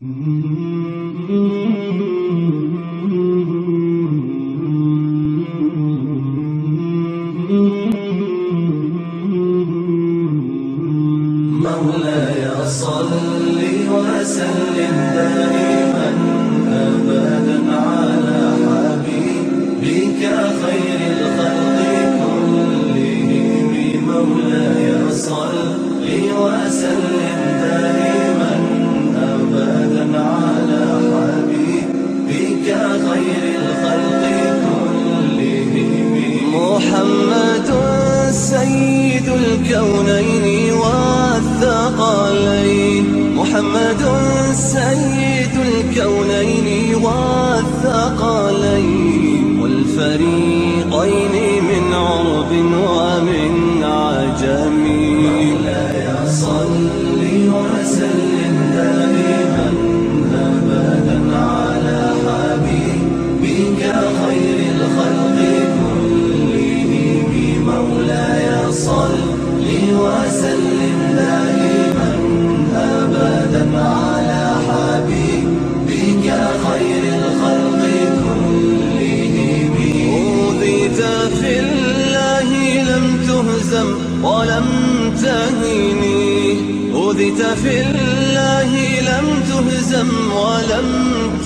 مولاي صل وسلم دائما أبدا على حبيبك خير الخلق كلهم. مولاي صل وسلم دائما أبدا على حبيبك خير الخلق كلهم. محمد سيد الكونين والثقلين، محمد سيد الكونين والثقلين والفريقين من عرب ومن عجم. مولاي صل وسلم دائما أبدا على حبيبك خير الخلق كلهم. مولاي صل وسلم دائما أبدا على حبيبك خير الخلق كلهم. أوذيت في الله لم تهزم ولم تهني، أوذيت في الله لم تهزم ولم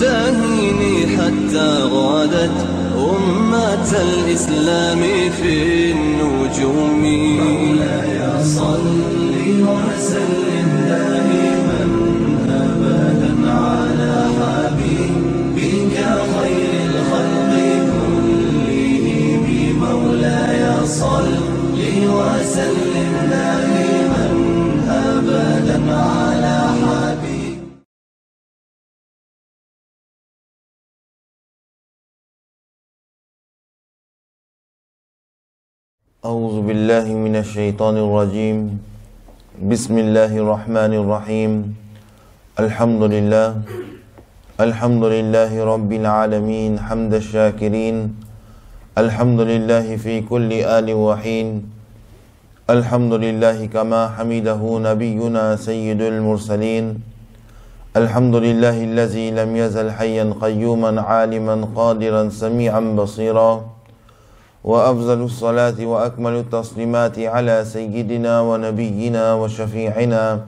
تهني حتى غادت أمة الإسلام في النجوم. مولاي صل وسلم دائما أبدا على حبيبك خير الخلق كلهم. مولاي صل وسلم دائما أبدا على حبيبك. أعوذ بالله من الشيطان الرجيم. بسم الله الرحمن الرحيم. الحمد لله رب العالمين حمد الشاكرين. الحمد لله في كل آن وحين. الحمد لله كما حمده نبينا سيد المرسلين. الحمد لله الذي لم يزل حيا قيوما عالما قادرا سميعا بصيرا. وأفضل الصلاة وأكمل التسليمات على سيدنا ونبينا وشفيعنا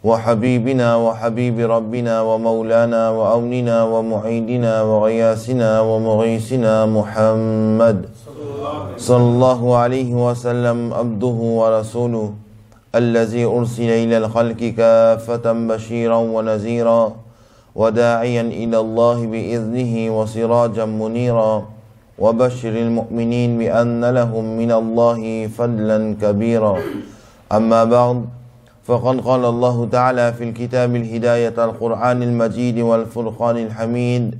وحبيبنا وحبيب ربنا ومولانا وأوننا ومعيدنا وغياثنا ومغيثنا محمد صلى الله عليه وسلم عبده ورسوله الذي أرسل إلى الخلق كافة بشيرا ونذيرا وداعيا إلى الله بإذنه وسراجا منيرا. وبشر المؤمنين بأن لهم من الله فضلا كبيرا. أما بعد، فقد قال الله تعالى في الكتاب الهداية القرآن المجيد والفرقان الحميد: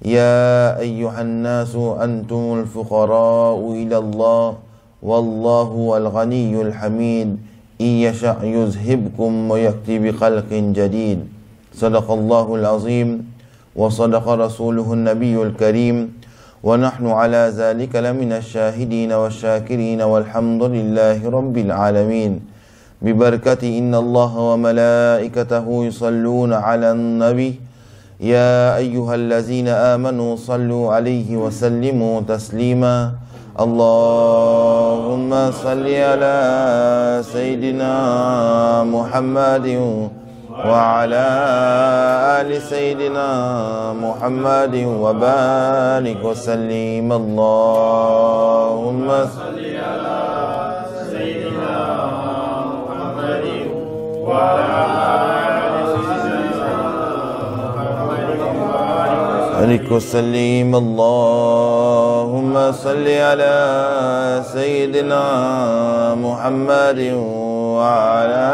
يا أيها الناس أنتم الفقراء إلى الله والله هو الغني الحميد إن يشأ يذهبكم ويأتي بخلق جديد. صدق الله العظيم وصدق رسوله النبي الكريم. ونحن على ذلك لمن الشاهدين والشاكرين والحمد لله رب العالمين. ببركة إن الله وملائكته يصلون على النبي يا أيها الذين آمنوا صلوا عليه وسلموا تسليما. اللهم صل على سيدنا محمد وعلى آل سيدنا محمد وبارك وسلم. اللهم صل على سيدنا محمد وعلى آل سيدنا محمد وبارك وسلم. اللهم صل على سيدنا محمد وعلى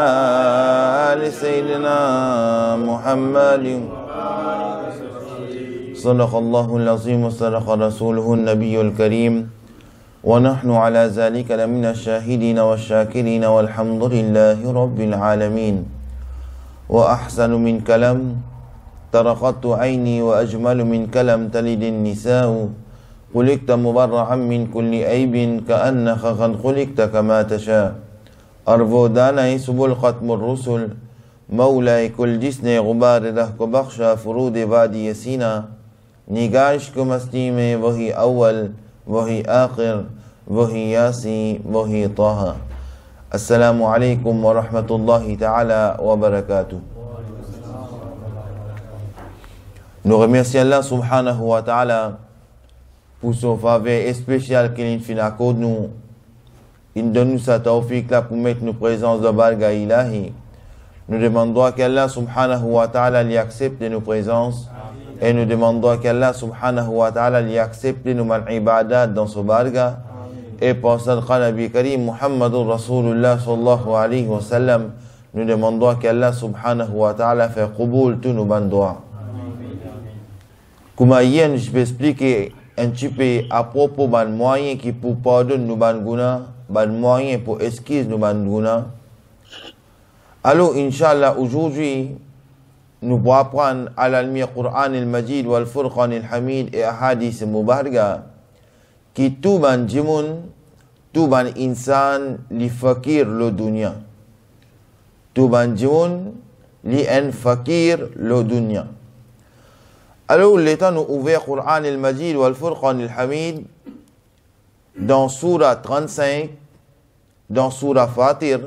آل سيدنا محمد. صدق الله العظيم وصدق رسوله النبي الكريم. ونحن على ذلك لمن الشاهدين والشاكرين والحمد لله رب العالمين. وأحسن من كلام طرقت عيني وأجمل من كلام تلد النساء. خلقت مبرعا من كل عيب كأنك قد خلقت كما تشاء. أرفو داني سبل ختم الرسل مولاي كل جسني غبار ره کو بخشا فرود وادی سینا نگاش کو مستی میں وہی اول وہی آخر وہی یاسی وہی طه. السلام عليكم ورحمة الله تعالى وبركاته. Nous remercions Allah subhanahu wa ta'ala pour son faveur spécial qu'il nous accorde nous. Il donne nous sa tawfiq là pour mettre nos présences de barga ilahi. Nous demandons qu'Allah subhanahu wa ta'ala lui accepte nos présences. Et nous demandons qu'Allah subhanahu wa ta'ala lui accepte nos mal-ibadat dans ce barga. Et pour Sadqa Nabi Karim Muhammadur Rasulullah sallallahu alayhi wa sallam, nous demandons qu'Allah subhanahu wa ta'ala fait qubul tous nos bonnes doigts. Comme hier, je vais expliquer un petit peu à propos des moyens qui pour pardonner nos bonnes guna, des moyens pour esquiser nos bonnes guna. Alors, Inch'Allah, aujourd'hui, nous pourrons apprendre à la lumière Qur'an al-Majid wal Furqan al-Hamid et Hadith Mubarga qui tout ban jimun, tout ban insan li fakir le dunya. Tout ban jimun li en fakir le dunya. Alors, l'état nous ouvert Qur'an al-Majid wal Furqan al-Hamid dans Surah 35, dans Surah Fatir,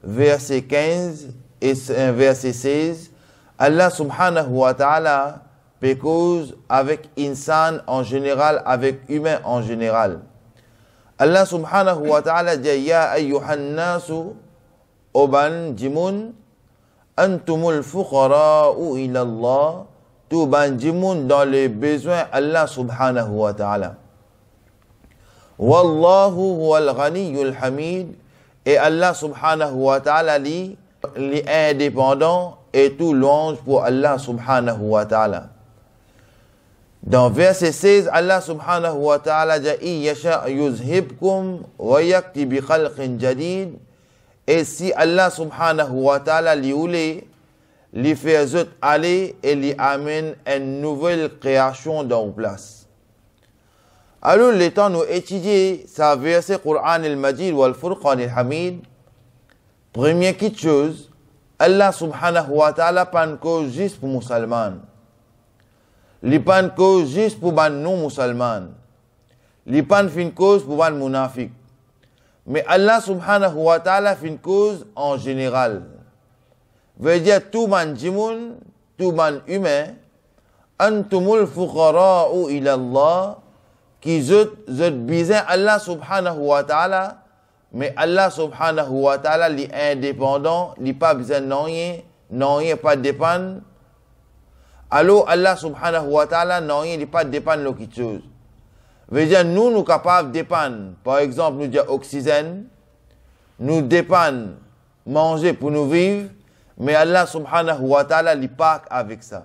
verset 15 et verset 16, Allah subhanahu wa ta'ala cause avec insan en général, avec humain en général. Allah subhanahu wa ta'ala dit Ya ayyuhan nasu oban jimun antumul fuqara'u ila Allah, tout ban jimun dans les besoins Allah subhanahu wa ta'ala. Wallahu huwal ghaniyyul hamid, et Allah subhanahu wa ta'ala li indépendant et tout louange pour Allah subhanahu wa ta'ala. Dans verset 16, Allah subhanahu wa ta'ala dit yasha yuzhibkum wa yakti bi khalqin jadid, et si Allah subhanahu wa ta'ala li voulait li faire aller et li amène une nouvelle création dans place. Alors, le temps nous étudier ce verset Qur'an al-Majid wal Furqan al-Hamid, première petite chose, Allah subhanahu wa ta'ala pas une cause juste pour musulmans. Il pas une cause juste pour les non-musulmans. Il pas une cause pour les munafiq. Mais Allah subhanahu wa ta'ala fait une cause en général. Veut dire tout man jimoun, tout man humain, antumul fuqara'u ila Allah, qui zut bizin Allah subhanahu wa ta'ala, mais Allah subhanahu wa ta'ala est indépendant, il pas besoin non pas dépend. Alors Allah subhanahu wa ta'ala non il pas dépend de quelque chose. Veut dire nous capables de dépendre. Par exemple, nous dire oxygène, nous dépend manger pour nous vivre, mais Allah subhanahu wa ta'ala il pas avec ça.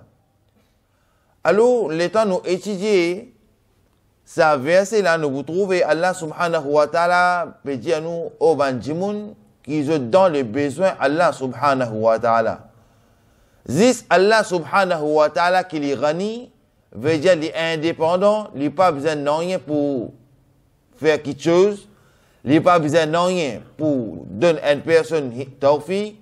Alors l'état nous étudier ça verset là, nous vous trouvez Allah subhanahu wa ta'ala peut dire nous au banjimoun qui sont dans les besoins Allah subhanahu wa ta'ala. Zis Allah subhanahu wa ta'ala qui est rani, veut dire qu'il est indépendant, il n'a pas besoin de rien pour faire quelque chose, il n'a pas besoin de rien pour donner à une personne tawfiq,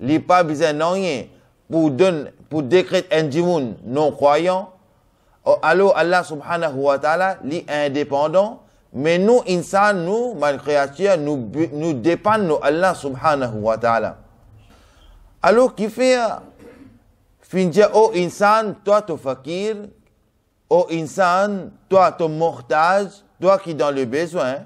il n'a pas besoin de rien pour décréter un jimoun non croyant. Alors Allah subhanahu wa ta'ala est indépendant, mais nous, insan, nous, mal créatures, nous dépendons de Allah subhanahu wa ta'ala. Alors qui fait, finir, oh insan, toi tu fakir, oh insan, toi tu mortage, toi qui dans le besoin.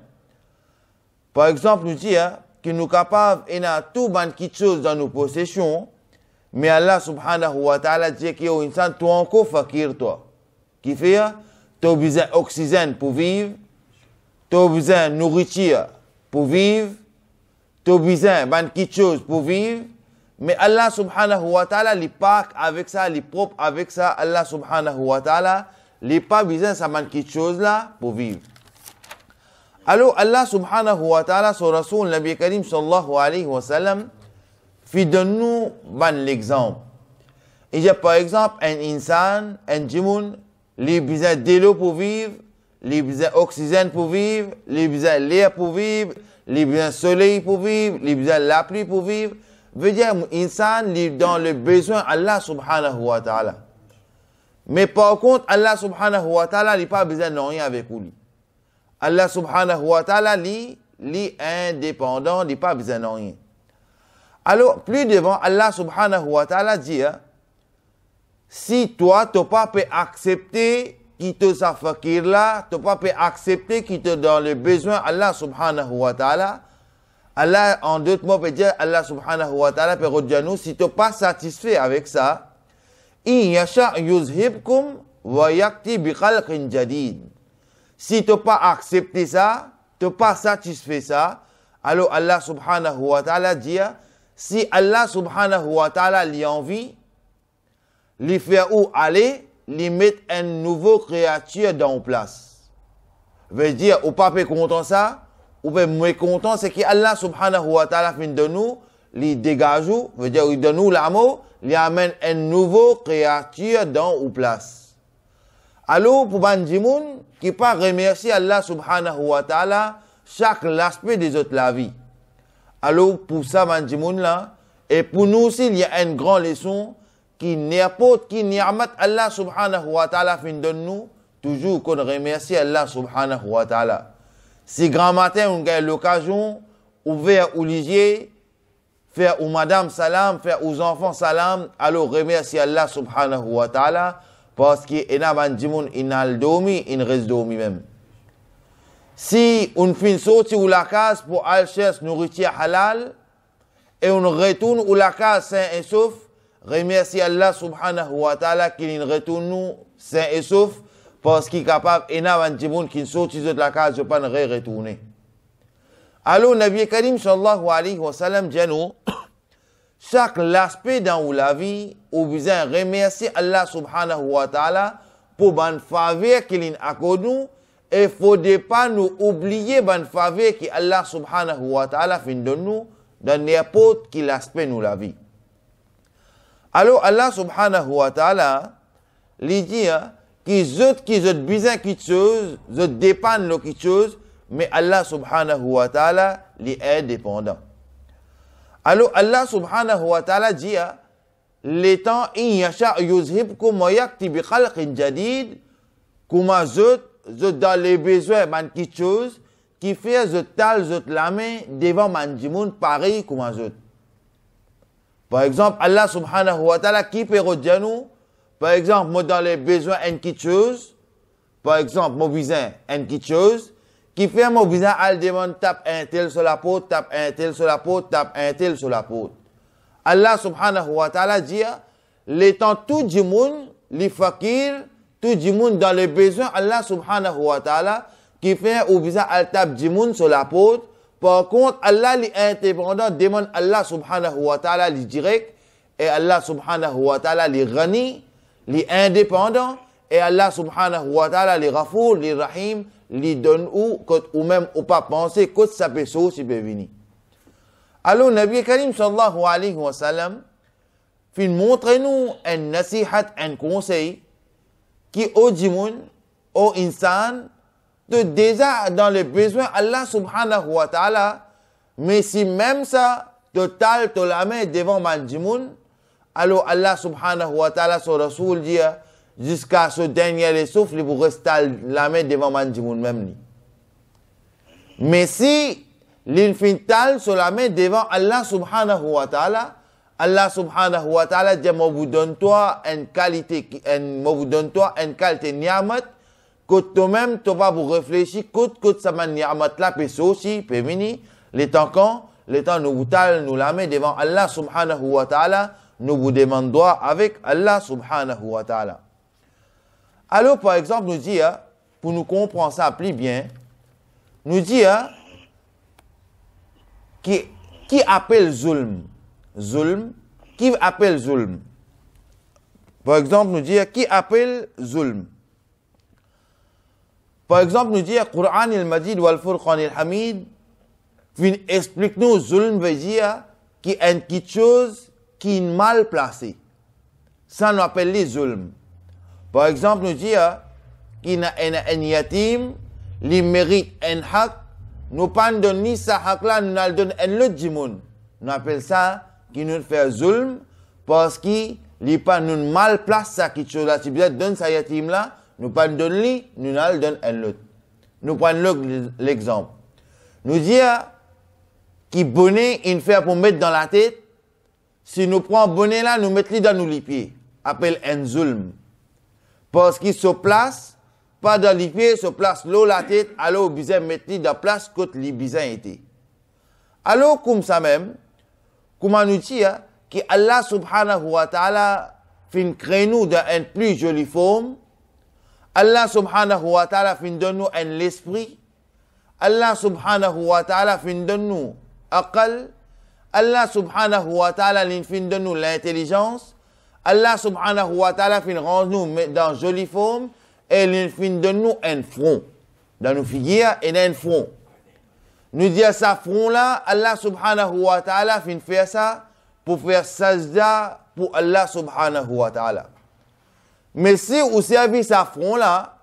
Par exemple, nous disons que nous sommes capables de tout quelque chose dans nos possessions, mais Allah subhanahu wa ta'ala dit que oh insan, toi encore fakir, toi. Qui fait, tu as besoin d'oxygène pour vivre, tu as besoin de nourriture pour vivre, tu as besoin de quelque chose pour vivre, mais Allah subhanahu wa ta'ala, il pas avec ça, il est propre avec ça, Allah subhanahu wa ta'ala, il n'a pas besoin de quelque chose là pour vivre. Alors Allah subhanahu wa ta'ala, son Rasoul Nabi Karim sallallahu alayhi wa sallam, fait de nous l'exemple. Il y a par exemple un insan, un jimoun, les besoins d'eau pour vivre, les besoins d'oxygène pour vivre, les besoins d'air pour vivre, les besoins de soleil pour vivre, les besoins de la pluie pour vivre. veut dire insan li dans le besoin Allah subhanahu wa ta'ala. Mais par contre, Allah subhanahu wa ta'ala n'a pas besoin de rien avec lui. Allah subhanahu wa ta'ala li indépendant, il n'a pas besoin de rien. Alors, plus devant, Allah subhanahu wa ta'ala dit, si toi, tu n'as pas pu accepter qui te sa fakir là, tu n'as pas pu accepter qui te dans le besoin Allah subhanahu wa ta'ala, Allah, en d'autres mots, peut dire, Allah subhanahu wa ta'ala peut redire nous, si tu n'es pas satisfait avec ça, in yasha yuzhibkum wa yakti bi khalqin jadid. Si tu n'as pas accepté ça, tu n'es pas satisfait ça, alors Allah subhanahu wa ta'ala dit, si Allah subhanahu wa ta'ala lui envie, lui faire où aller, lui mettre une nouvelle créature dans place. Veut dire, ou pas content ça, ou bien moins content, c'est que Allah subhanahu wa ta'ala fin de nous, lui dégage, veut dire, il donne nous l'amour, lui amène une nouvelle créature dans ou place. Alors, pour Banjimoun, qui pas remercier Allah subhanahu wa ta'ala, chaque aspect des autres la vie. Alors, pour ça, Banjimoun là, et pour nous aussi, il y a une grande leçon, qui n'importe qui ni'mat Allah subhanahu wa ta'ala fin de nous, toujours qu'on remercie Allah subhanahu wa ta'ala. Si grand matin, on a l'occasion, ouvert ou lisier, faire aux madame salam, faire aux enfants salam, alors remercier Allah subhanahu wa ta'ala, parce qu'il y a un dimoun, il a le dormi, il reste dormi même. Si on finit sortir ou la case pour aller chercher nourriture halal, et on retourne ou la case sain et sauf, remercier Allah subhanahu wa ta'ala qu'il retourne nous sain et sauf, parce qu'il est capable, il y a un dimoun qui sortit de la case, je ne peux pas retourner. Alors, Nabi Karim sallallahu alayhi wa sallam dit nous, chaque aspect dans la vie, ou besoin remercier Allah subhanahu wa ta'ala pour ban faveur qu'il accorde nous, et il ne faut pas nous oublier ban faveur que Allah subhanahu wa ta'ala fait de nous dans n'importe quel aspect de la vie. Alors, Allah subhanahu wa ta'ala, lui dit, qu'ils ont besoin de quelque chose, ils dépendent de quelque chose, mais Allah subhanahu wa ta'ala est indépendant. Alors Allah subhanahu wa ta'ala dit, les temps, in yasha yuzhibkum wa yakti bi khalqin jadid, comment dans les besoins, man quelque chose, qui fait la main devant man jimoun pareil comme eux. Par exemple, Allah subhanahu wa ta'ala qui peut redire nous, par exemple, moi dans les besoins, une quelque chose, par exemple, mon besoin, une quelque chose, qui fait mon besoin, elle demande, tape un tel sur la peau, tape un tel sur la peau, tape un tel sur la peau. Allah subhanahu wa ta'ala dit, l'étant tout du monde, les fakirs, tout du monde dans les besoins, Allah subhanahu wa ta'ala, qui fait au besoin, elle tape du monde sur la peau. Par contre, Allah, les indépendants, demande Allah subhanahu wa ta'ala, les direct, et Allah subhanahu wa ta'ala, les rani, les indépendants, et Allah subhanahu wa ta'ala, les rafour, les rahim, les donne ou même ou pas penser que ça peut sauter peut venir. Alors, Nabi Karim sallallahu alayhi wa sallam, fin montre-nous un nasihat, un conseil, qui au djimoun, au insan, de déjà dans les besoins Allah subhanahu wa ta'ala, mais si même ça, total, tu la main devant man djimoun, alors Allah subhanahu wa ta'ala, son Rasoul dit, jusqu'à ce dernier souffle, vous restez la main devant Mandjimoun même. Mais si l'infintal sur la main devant Allah subhanahu wa ta'ala, Allah subhanahu wa ta'ala dit, moi vous donne toi une qualité ni'amat, que toi-même, tu vas vous réfléchir, que ça m'a ni'amat là, peut aussi, peut venir, les temps quand, les temps nous vous nous la main devant Allah subhanahu wa ta'ala, nous vous demandons avec Allah subhanahu wa ta'ala. Alors, par exemple, nous dit, pour nous comprendre ça plus bien, nous dit, qui appelle zulm? Zulm, qui appelle zulm? Par exemple, nous dit, qui appelle zulm? Par exemple, nous dit, Qur'an il-Majid wal-Furqan il-Hamid, explique-nous, zulm veut dire, qui est quelque chose qui est mal placé. Ça, nous appelle les zulm. Par exemple, nous dit qu'il y a un yatim, qui mérite un haq, nous ne donnons ni ce haq là, nous donnons un autre djimoun. Nous appelons ça qui nous fait zulm parce qu'il n'est pas nous mal place ça qui chose là. Si vous êtes donne ça yatim là, nous pas donne lui, nous n'allons donne un autre. Nous prenons l'exemple. Nous dire qui bonnet il fait pour mettre dans la tête. Si nous prenons bonnet là, nous mettons dans nos pieds. Appelle un zulm. Parce qu'il se place pas dans les pieds, se place l'eau la tête, alors besoin mettre dans place côté les besoin était. Alors comme ça même, comment nous dire que Allah subhanahu wa ta'ala fin crée nous dans une plus jolie forme. Allah subhanahu wa ta'ala fin donne nous un l'esprit. Allah subhanahu wa ta'ala fin donne nous aqal. Allah subhanahu wa ta'ala fin donne nous l'intelligence. Allah subhanahu wa ta'ala fin rend nous dans jolie forme et il fin donne nous un front. Dans nos figures, il y a un front. Nous disons ça front là, Allah subhanahu wa ta'ala fin faire ça pour faire sajda pour Allah subhanahu wa ta'ala. Mais si vous servez ça front là,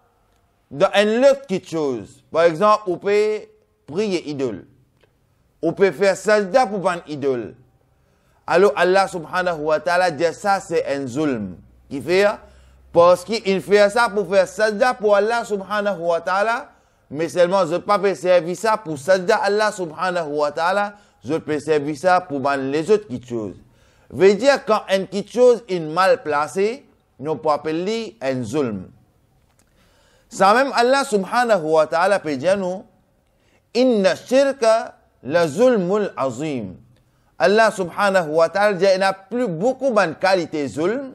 dans une autre quelque chose, par exemple, vous pouvez prier idole. Vous pouvez faire sajda pour une idole. Alors Allah subhanahu wa ta'ala dit ça c'est un zulm. Qui fait parce qu'il fait ça pour faire sajda pour Allah subhanahu wa ta'ala, mais seulement je ne peux pas servir ça pour sajda Allah subhanahu wa ta'ala, je peux servir ça pour les autres petites choses. Veut dire quand une petite chose est mal placée, nous pouvons appeler un zulm. Ça même Allah subhanahu wa ta'ala peut dire nous, inna shirka la zulmul azim. Allah subhanahu wa ta'ala dit, il n'y a plus beaucoup de qualité zulm,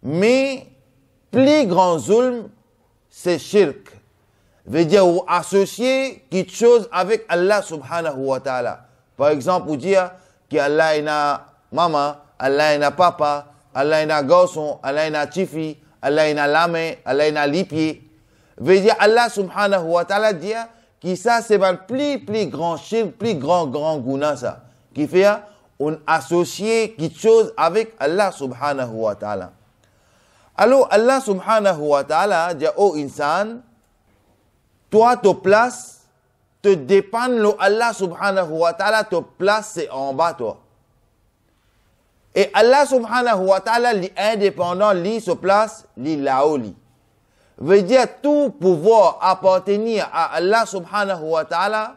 mais plus grand zulm, c'est shirk. Veut dire, vous associez quelque chose avec Allah subhanahu wa ta'ala. Par exemple, vous dire qu'Allah il a maman, Allah il a papa, Allah il a garçon, Allah il a chifi, Allah il a la main, Allah il a les pieds. Veut dire, Allah subhanahu wa ta'ala dit que ça, c'est le plus grand shirk, plus grand guna ça. Qui fait, on associe quelque chose avec Allah subhanahu wa ta'ala. Alors, Allah subhanahu wa ta'ala dit, oh insan, toi, ta place, te dépend de Allah subhanahu wa ta'ala, ta place, c'est en bas, toi. Et Allah subhanahu wa ta'ala, l'indépendant, lui, se place, lui, là-haut, lui. Veut dire, tout pouvoir appartenir à Allah subhanahu wa ta'ala,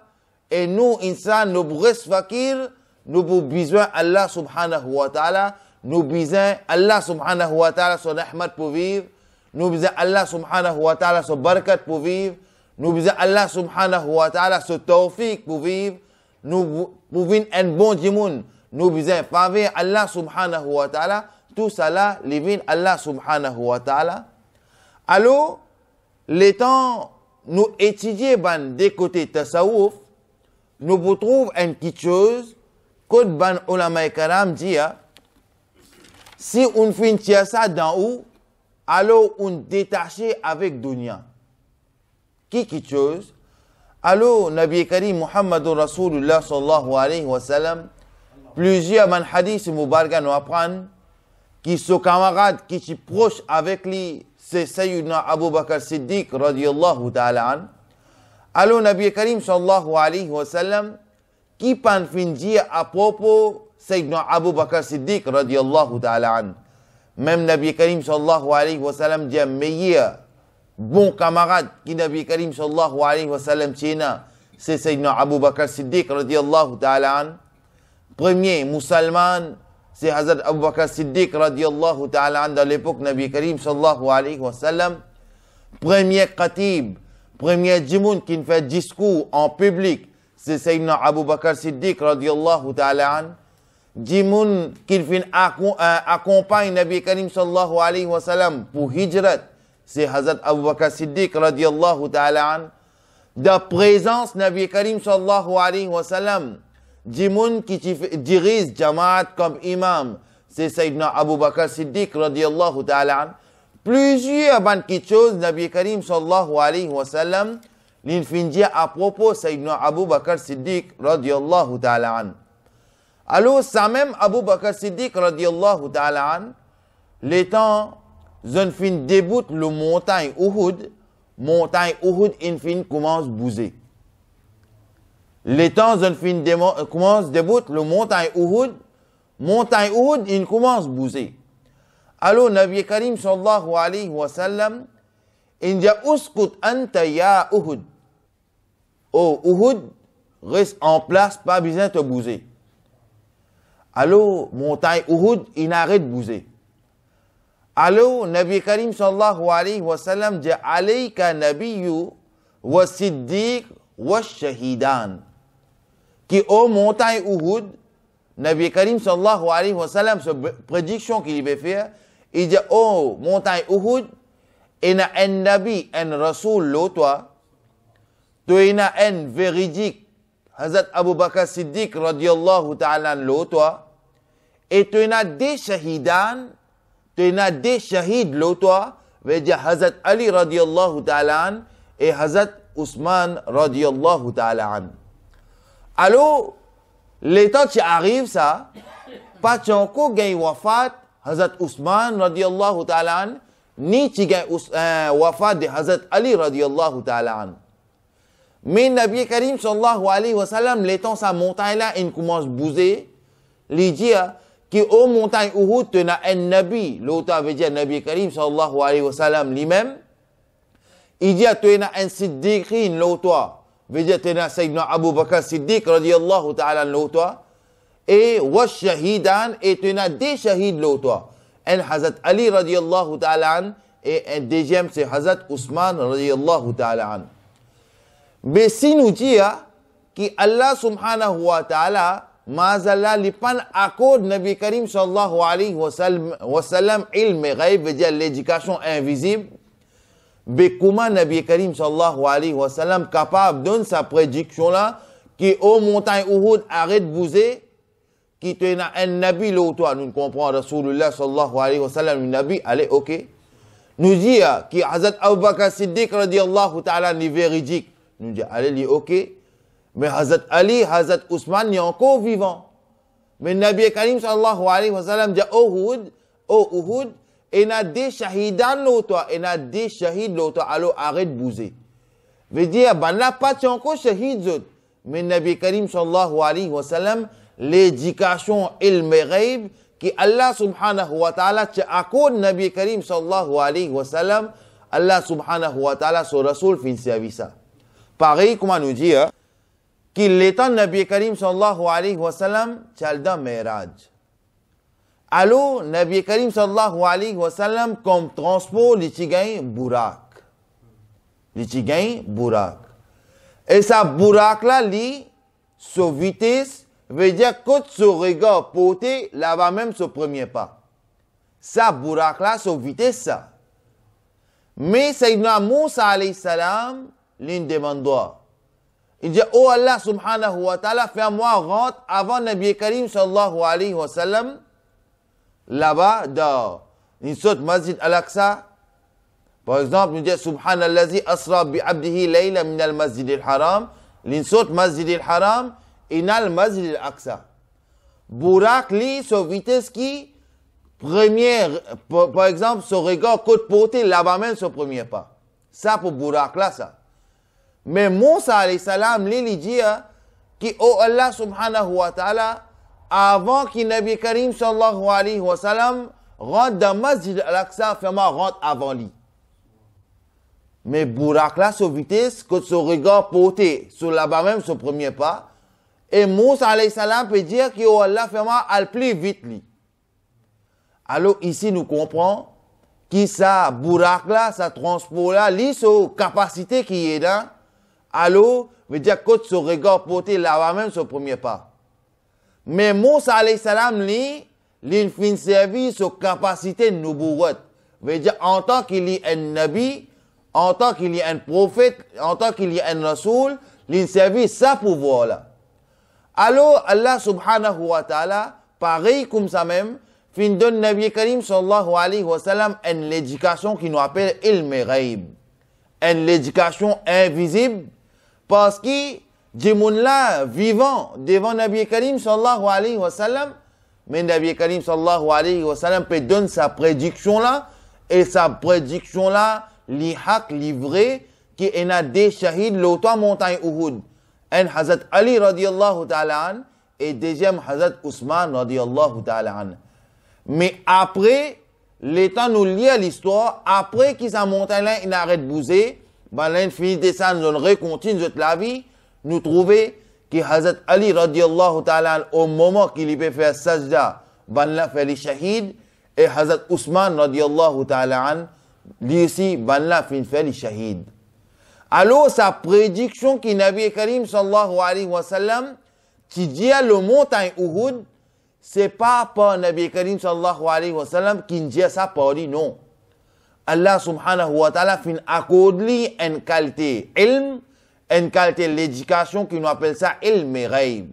et nous, insan, nous bris fakir, nous avons besoin d'Allah subhanahu wa ta'ala, nous avons besoin d'Allah subhanahu wa ta'ala, son rahmat pour vivre, nous avons besoin d'Allah subhanahu wa ta'ala, son barakat pour vivre, nous avons besoin d'Allah subhanahu wa ta'ala, son tawfiq pour vivre, nous pouvons un bon djimoun, nous avons besoin de Allah subhanahu wa ta'ala, tout ça là, les Allah subhanahu wa ta'ala. Alors, les temps, nous étudions des côtés tasawuf, nous trouvons une petite chose, que ban ulama karam dit, si on fait ça d'en haut, alors on détache avec dunya. Qui chose? Alors, Nabi Karim Muhammadur Rasulullah sallallahu alayhi wa sallam, plusieurs man hadith mubaraka nous apprennent, qui sont camarades, qui sont proches avec lui, c'est Sayyidina Abu Bakr Siddiq radiyallahu ta'ala an. Alors, Nabi Karim sallallahu alayhi wa sallam, qui pan fin dire à propos Sayyidina Abu Bakr Siddiq radiyallahu ta'ala an. Même Nabi Karim sallallahu alayhi wa sallam dit meilleur bon camarade qui Nabi Karim sallallahu alayhi wa sallam tiena, c'est Sayyidina Abu Bakr Siddiq radiyallahu ta'ala an. Premier musulman, c'est Hazrat Abu Bakr Siddiq radiyallahu ta'ala an dans l'époque Nabi Karim sallallahu alayhi wa sallam. Premier khatib, premier djimoun qui fait discours en public, c'est Sayyidina Abu Bakr Siddiq radiyallahu ta'ala an. Djimoun qui fait accompagne Nabi Karim sallallahu alayhi wa sallam pour hijrat, c'est Hazrat Abu Bakr Siddiq radiyallahu ta'ala an. De présence Nabi Karim sallallahu alayhi wa sallam, djimoun qui dirige Jamaat comme imam, c'est Sayyidina Abu Bakr Siddiq radiyallahu ta'ala an. Plusieurs bonnes choses, Nabi Karim sallallahu alayhi wa sallam, l'infindia à propos Sayyidina Abu Bakr Siddiq radiyallahu ta'ala an. Alors, ça même Abu Bakr Siddiq radiyallahu ta'ala an, les temps, une fin débute le montagne Uhud, une fin commence à bouger. Les temps, une fin commence débute le montagne Uhud, montagne Uhud, il commence à bouger. Alors, Nabi Karim sallallahu alayhi wa sallam, il dit, uskut anta ya Uhud. Oh, Uhud, reste en place, pas besoin de te bouger. Alors, montagne Uhud, il arrête de bouger. Alors, Nabi Karim sallallahu alayhi wa sallam dit, alayka nabiyyu wa siddiq wa shahidan. Qui, au montagne Uhud, Nabi Karim sallallahu alayhi wa sallam, cette prédiction qu'il va faire, il dit, oh, montagne Uhud, il y a un nabi, un rasoul, l'autre, tu y a un véridique, Hazrat Abu Bakr Siddiq, radiallahu ta'ala, l'autre, et tu y a des shahidan, tu y a des shahids, l'autre, veut dire Hazrat Ali, radiallahu ta'ala, et Hazrat Ousmane, radiallahu ta'ala. Alors, les temps qui arrivent, ça, pas encore gagne wafat, Hazrat Ousmane, radiallahu ta'ala, ni qui gagne wafat de Hazrat Ali, radiallahu ta'ala. Mais Nabi Karim, sallallahu alayhi wa sallam, les temps, sa montagne-là, il commence à bouger, il dit, qu'au montagne Uhud, tu as un Nabi, l'autre veut dire Nabi Karim, sallallahu alayhi wa sallam, lui-même, il dit, tu as un Siddiqin, l'autre, veut dire, tu as Sayyidina Abu Bakr Siddiq, radiallahu ta'ala, l'autre, et wa shahidan, et tu as des shahids, l'autre, un Hazrat Ali, radiallahu ta'ala, et un deuxième, c'est Hazrat Ousmane, radiallahu ta'ala. Mais si nous disons que Allah subhanahu wa ta'ala, mazalla lipan accorde Nabi Karim sallallahu alayhi wa sallam ilm ghaib, veut dire l'éducation invisible, mais comment Nabi Karim sallallahu alayhi wa sallam capable de donner sa prédiction là, qui au montagne Uhud arrête de bouger, qui te n'a un Nabi l'autre, nous comprenons Rasulullah sallallahu alayhi wa sallam, un Nabi, allez, ok. Nous dit que Hazrat Abu Bakr Siddiq radiallahu ta'ala est véridique. Nous dit, allez, lui, ok. Mais Hazrat Ali, Hazrat Ousmane, il est encore vivant. Mais Nabi Karim sallallahu alayhi wa sallam dit, oh Uhud, il y a des shahidan l'autre, il y a des shahids l'autre, alors arrête de bouger. Veut dire, ben là, pas encore shahid, mais Nabi Karim sallallahu alayhi wa sallam, l'éducation ilm ghaib, qui Allah subhanahu wa ta'ala, tu accordes Nabi Karim sallallahu alayhi wa sallam, Allah subhanahu wa ta'ala, son rasoul, fin service. Pareil, comment nous dire, qu'il est en Nabi Karim sallallahu alayhi wa sallam, Chalda Miraj. Alors, Nabi Karim sallallahu alayhi wa sallam, comme transport, l'itigain Burak. L'itigain Burak. Et ça, Burak là, li, sa vitesse, veut dire que ce regard porté, là-bas même ce premier pas. Ça, Burak là, sa vitesse, ça. Mais Sayyidina Moussa alayhi salam, l'une demande. Il dit, oh Allah subhanahu wa ta'ala, fais-moi rentrer avant Nabi Karim sallallahu alayhi wa sallam, là-bas, dans une sorte masjid al-Aqsa. Par exemple, il dit, subhanallazi asra bi abdihi layla min al-masjid al-haram, une sorte masjid al-haram, et dans le masjid al-Aqsa. Burak, li, sa vitesse qui, première, par exemple, ce regard côte porté, là-bas même, ce premier pas. Ça pour Burak là, ça. Mais Moussa alayhi salam, il dit que oh Allah subhanahu wa ta'ala, avant que Nabi Karim sallallahu alayhi wa sallam rentre dans Masjid al-Aqsa, fais-moi rentre avant lui. Mais Burak là, sa vitesse, que son regard porté sur là-bas même, son premier pas, et Moussa alayhi salam peut dire que oh Allah, fais-moi aller plus vite lui. Alors ici, nous comprenons que ça, Burak là, ça transport là, lui, sa capacité qui est là, alors, veut dire que ce regard porté là-bas même son premier pas. Mais Moussa alayhi salam, lui, il fin service sa capacité de nubuwwat. Veut dire, en tant qu'il est un nabi, en tant qu'il est un prophète, en tant qu'il est un rasoul, il service sa pouvoir là. Alors, Allah subhanahu wa ta'ala, pareil comme ça même, fin donne Nabi Karim sallallahu alayhi wa sallam une l'éducation qui nous appelle ilm ghaib. Une l'éducation invisible. Parce que des gens là vivant devant Nabi Karim sallallahu alayhi wa sallam, mais Nabi Karim sallallahu alayhi wa sallam peut donner sa prédiction là, et sa prédiction là, li haq, li vrai, qui est des shahids l'autre montagne Uhud. Un Hazrat Ali radiallahu ta'ala, et deuxième Hazrat Ousmane radiyallahu ta'ala an. Mais après, les temps nous lire l'histoire, après qu'ils sa montagne là, il arrête de bouger, ben là, il finit de descendre, on recontinue la vie, nous trouver que Hazrat Ali radiyallahu ta'ala an, au moment qu'il peut faire sajda, ben là, fait les shahids, et Hazrat Ousmane radiyallahu ta'ala an, lui aussi, ben là, fait les shahids. Alors, sa prédiction qui Nabi Karim sallallahu alayhi wa sallam, qui dit à le montagne Uhud, c'est pas par Nabi Karim sallallahu alayhi wa sallam qui dit ça par lui, non. Allah subhanahu wa ta'ala fin accorde lui une qualité ilm, une qualité l'éducation qui nous appelle ça ilm et ghaib.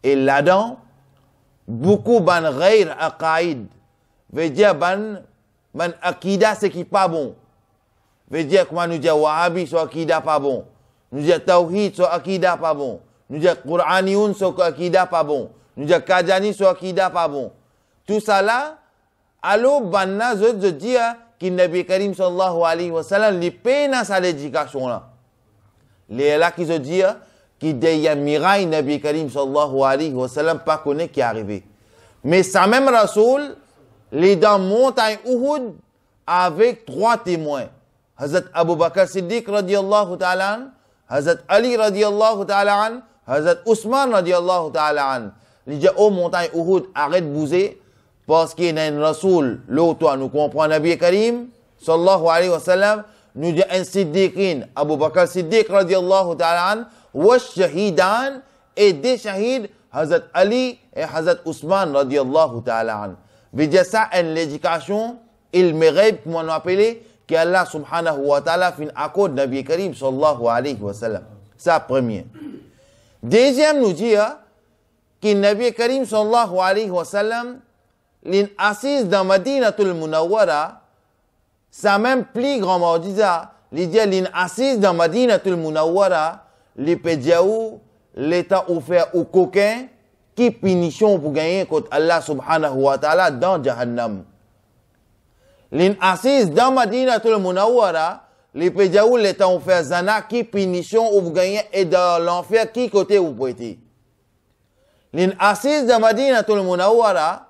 Et là-dedans, beaucoup ban ghair aqaïd, veut dire ban akida c'est qui pas bon. Veut dire comment nous dire Wahhabi sur akida pas bon. Nous dire Tawhid sur akida pas bon. Nous dire Qur'aniyun sur akida pas bon. Nous dire Qadjani sur akida pas bon. Tout ça là, alors banna je dire que Nabi Karim sallallahu alayhi wa sallam li peine à sa éducation là. Les là qui se dit qu'il y a miraille Nabi Karim sallallahu alayhi wa sallam pas connaît qui est arrivé. Mais ça même Rasoul, les dans montagne Uhud avec 3 témoins. Hazrat Abu Bakr Siddiq radiyallahu ta'ala an, Hazrat Ali radiyallahu ta'ala an, Hazrat Ousmane radiyallahu ta'ala an. Il dit au montagne Uhud arrête de bouger parce qu'il y a un Rasoul, l'autre nous comprend Nabi Karim sallallahu alayhi wa sallam, nous dit un Siddiqin, Abu Bakr Siddiq radiyallahu ta'ala an, wa shahidan et des shahids Hazrat Ali et Hazrat Ousmane radiyallahu ta'ala an. Il dit ça une l'éducation, il mérite comme on appelle que Allah subhanahu wa ta'ala fin accorde Nabi Karim sallallahu alayhi wa sallam. Ça premier. Deuxième nous dit que Nabi Karim sallallahu alayhi wa sallam l'in assise dans Madinatul Munawwara, ça même plus grand mordisa, il dit l'in assise dans Madinatul Munawwara, les pédiaou, l'état offert aux coquins, qui punition pour gagner contre Allah subhanahu wa ta'ala dans Jahannam. L'in assise dans Madinatul Munawwara, les pédiaou l'état offert zana, qui punition pour gagner et dans l'enfer, qui côté vous pouvez. L'in assise dans Madinatul Munawwara,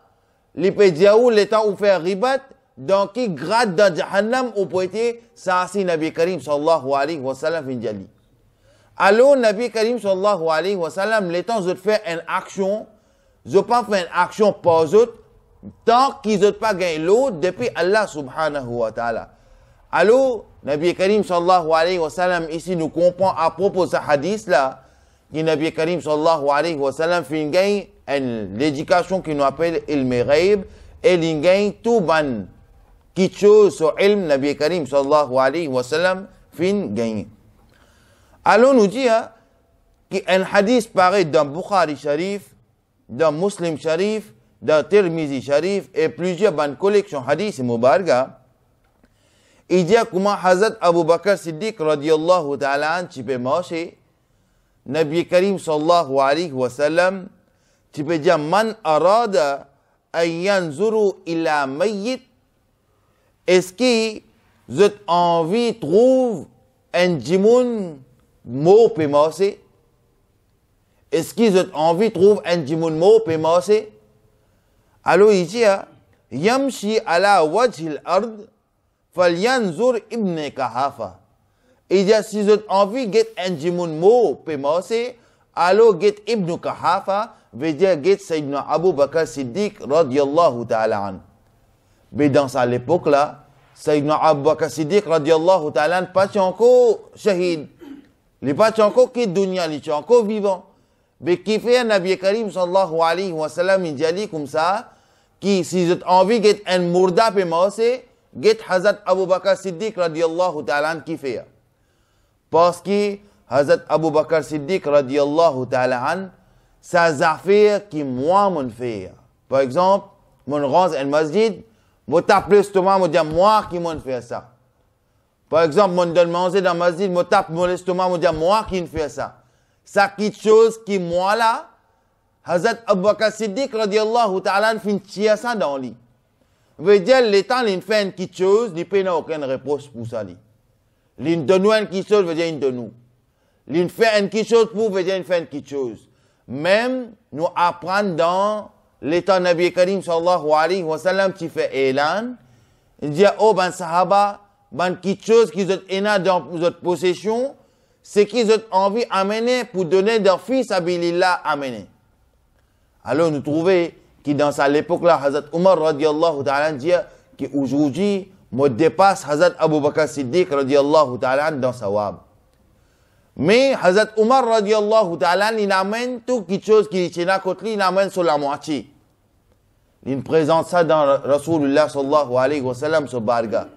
les pédiaou l'état offert ribat, dans qui grade dans Jahannam vous pouvez, ça c'est Nabi Karim sallallahu alayhi wa sallam finjali. Alors, Nabi Karim sallallahu alayhi wa sallam, les temps de faire une action, je pas faire une action pour eux, tant qu'ils n'ont pas gagné l'autre depuis Allah subhanahu wa ta'ala. Alors, Nabi Karim sallallahu alayhi wa sallam, ici nous comprenons à propos de ce hadith là, que Nabi Karim sallallahu alayhi wa sallam fait une l'éducation qui nous appelle ilm ghaib, et il gagne tout ban, qui chose sur ilm Nabi Karim sallallahu alayhi wa sallam fait gagner. Alors nous dit qu'un hadith pareil dans Bukhari Sharif, dans Muslim Sharif, dans Tirmizi Sharif et plusieurs bonnes collections hadith et Mubarga, il dit comment Hazrat Abu Bakr Siddiq radiyallahu ta'ala an tu peux marcher, Nabi Karim sallallahu alayhi wa sallam, tu peux dire man arada an yanzuru ila mayyit, est-ce que vous avez envie de trouver un djimoun mot peut marcher? Est-ce qu'ils ont envie de trouver un djimoun mot peut marcher? Alors il dit, Yamshi ala wajhil ard, falyanzur ibn Kahafa. Il dit, si vous avez envie de get un djimoun mot peut marcher, alors get ibn Kahafa, veut dire get Sayyidina Abu Bakr Siddiq radiyallahu ta'ala an. Mais dans cette époque-là, Sayyidina Abu Bakr Siddiq radiyallahu ta'ala an pas encore shahid. Il n'est pas encore qui dunya, il est encore vivant. Mais qui fait Nabi Karim sallallahu alayhi wa sallam, il dit comme ça, qui si vous avez envie de get un mourda pe marcher, get Hazrat Abu Bakr Siddiq radiyallahu ta'ala an qui fait. Parce que Hazrat Abu Bakr Siddiq radiyallahu ta'ala an, ça affaires qui moi mon fait. Par exemple, mon range un masjid, moi tape l'estomac, moi dis moi qui m'en fait ça. Par exemple, moi donne manger dans le masjid, moi tape mon estomac, moi dis moi qui fait ça. Ça quelque chose qui moi là, Hazrat Abu Bakr Siddiq radiyallahu ta'ala fin tirer ça dans lui. Veut dire les temps il fait quelque chose, il n'a aucune réponse pour ça lui. Il donne une quelque chose, veut dire il donne nous. Il fait une quelque chose pour veut dire il fait quelque chose. même nous apprendre dans l'état Nabi Karim sallallahu alayhi wa sallam qui fait élan, il dit, oh ben sahaba, ben quelque chose qu'ils ont dans votre possession, c'est qu'ils ont envie d'amener pour donner leur fils à Bilillah amener. Alors nous trouvons que dans cette époque-là, Hazrat Omar radiallahu ta'ala dit qu'aujourd'hui, me dépasse Hazrat Abu Bakr Siddiq radiallahu ta'ala dans sa wab. Mais Hazrat Omar radiallahu ta'ala, il amène tout quelque chose qui est à côté, il amène sur la moitié. Il présente ça dans Rasulullah sallallahu alayhi wa sallam sur Barga.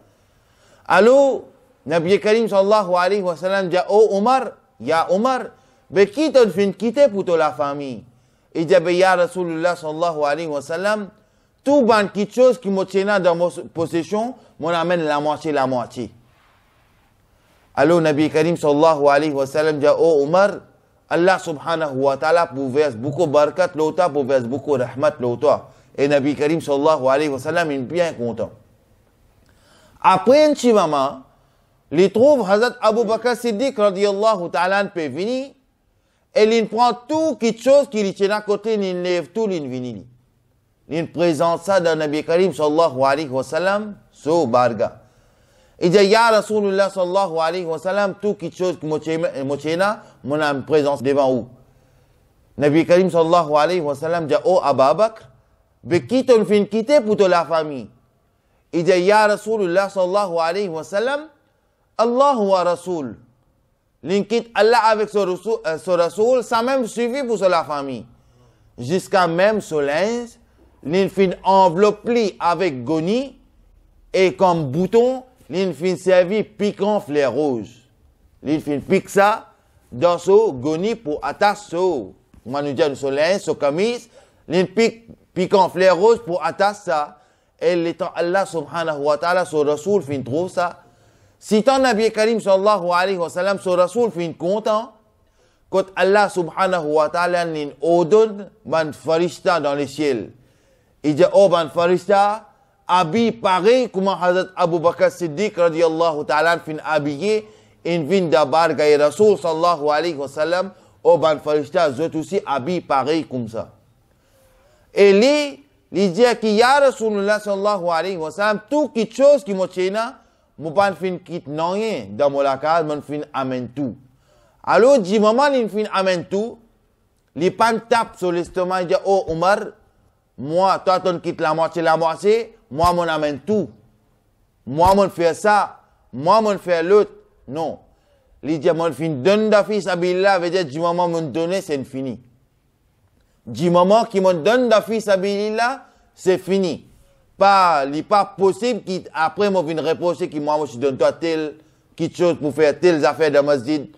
Alors, Nabi Karim sallallahu alayhi wa sallam dit, oh Omar, ya Omar, mais qui t'a fait quitter pour toute la famille? Il dit, ya Rasulullah sallallahu alayhi wa sallam, tout ban quelque chose qui me tient dans mon possession, m'en amène la moitié. Alors, Nabi Karim sallallahu alayhi wa sallam dit, oh Omar, Allah subhanahu wa ta'ala pouvait beaucoup barakat l'autre, pouvait beaucoup rahmat l'autre. Et Nabi Karim sallallahu alayhi wa sallam est bien content. Après un petit moment, il trouve Hazrat Abu Bakr Siddiq radiyallahu ta'ala peut venir, et il prend tout quelque chose qui lui tient à côté, il lève tout, il vient. Il présente ça dans Nabi Karim sallallahu alayhi wa sallam, sur Barga. Il dit, ya Rasulullah sallallahu alayhi wa sallam, tout quelque chose qui me tient, mon présence devant vous. Nabi Karim sallallahu alayhi wa sallam dit, oh Abu Bakr, mais qui t'en fait quitter pour toute la famille? Il dit, ya Rasulullah sallallahu alayhi wa sallam, Allah wa Rasul. Il quitte Allah avec son Rasul, ça même suffit pour la famille. Jusqu'à même son linge, il fait enveloppé avec goni, et comme bouton, il fait servir piquant fleur rouge. Il fait piquer ça dans son goni pour attacher son manouja, son linge, son camise, il pique piquant fleur rouge pour attacher ça. Et l'étant Allah subhanahu wa ta'ala, son Rasul fin trouve ça. Si ton Nabi Karim sallallahu alayhi wa sallam, son Rasul fin content, quand Allah subhanahu wa ta'ala n'in ordonne, ban farishta dans les ciels. Il dit, oh ban farishta, habille pareil comme Hazrat Abu Bakr Siddiq radiyallahu ta'ala fin habillé, in vin d'abar gaï Rasul sallallahu alayhi wa sallam, oh ban farishta, zot aussi habille pareil comme ça. Et lui, il dit que ya Rasulullah sallallahu alayhi wa sallam, tout quelque chose qui me tient, je ne fin quitte rien dans mon lacade, je fin amène tout. Alors, du moment où il fin amène tout, il pan tape sur l'estomac, il dit, oh Omar, moi, toi, tu quittes la moitié, moi, je amène tout. Moi, je fais ça, moi, je fais l'autre. Non. Il dit, je fin donne la fille, ça veut dire, du moment où je donne, c'est fini. Du moment qu'il me donne la fille sabilillah, c'est fini. Il n'est pas possible qu'après, moi, je vienne reprocher que moi, je donne toi tel quelque chose pour faire telles affaires de masjid.